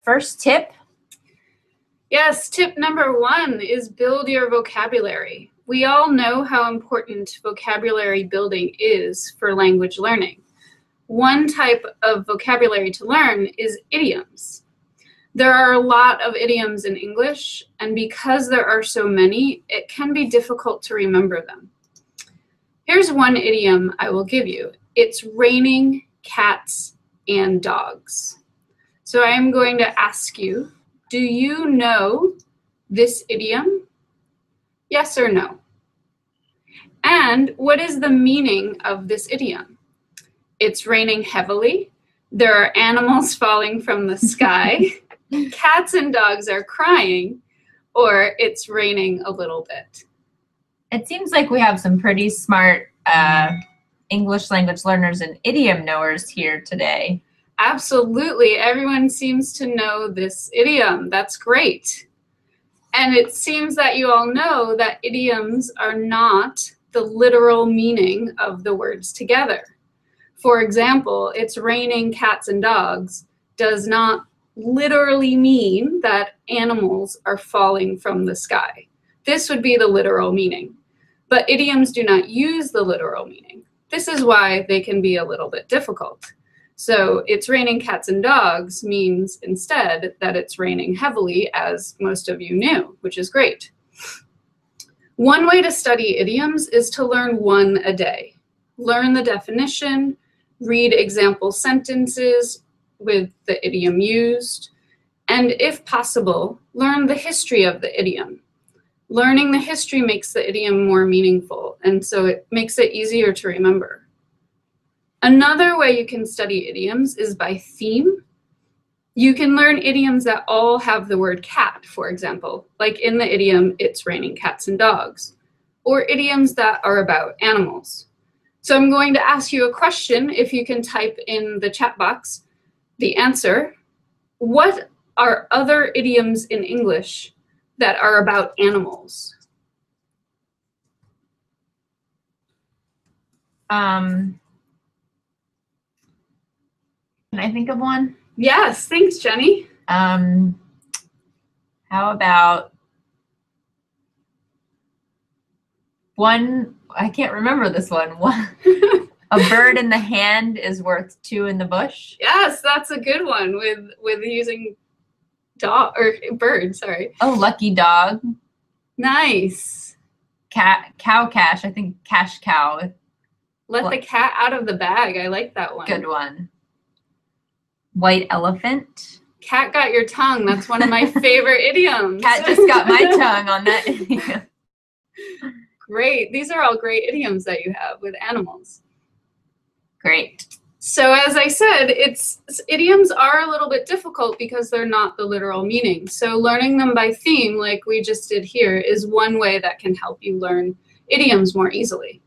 first tip? Yes, tip number 1 is build your vocabulary. We all know how important vocabulary building is for language learning. One type of vocabulary to learn is idioms. There are a lot of idioms in English, and because there are so many, it can be difficult to remember them. Here's one idiom I will give you. It's raining cats and dogs. So I am going to ask you, do you know this idiom? Yes or no? And what is the meaning of this idiom? It's raining heavily. There are animals falling from the sky. Cats and dogs are crying, or it's raining a little bit. It seems like we have some pretty smart English language learners and idiom knowers here today. Absolutely. Everyone seems to know this idiom. That's great. And it seems that you all know that idioms are not the literal meaning of the words together. For example, it's raining cats and dogs does not literally mean that animals are falling from the sky. This would be the literal meaning. But idioms do not use the literal meaning. This is why they can be a little bit difficult. So it's raining cats and dogs means instead that it's raining heavily, as most of you knew, which is great. One way to study idioms is to learn one a day. Learn the definition, read example sentences with the idiom used, and if possible, learn the history of the idiom. Learning the history makes the idiom more meaningful, and so it makes it easier to remember. Another way you can study idioms is by theme. You can learn idioms that all have the word cat, for example, like in the idiom, it's raining cats and dogs, or idioms that are about animals. So I'm going to ask you a question. If you can type in the chat box the answer. What are other idioms in English that are about animals? Can I think of one? Yes, thanks, Jenny. How about one? I can't remember this one. A bird in the hand is worth two in the bush. Yes, that's a good one with using dog or bird. Sorry. Oh, lucky dog. Nice. Cow cash. I think cash cow. Let the cat out of the bag. I like that one. Good one. White elephant. Cat got your tongue. That's one of my favorite idioms. Cat just got my tongue on that idiom. Great. These are all great idioms that you have with animals. Great. So as I said, idioms are a little bit difficult because they're not the literal meaning. So learning them by theme, like we just did here, is one way that can help you learn idioms more easily.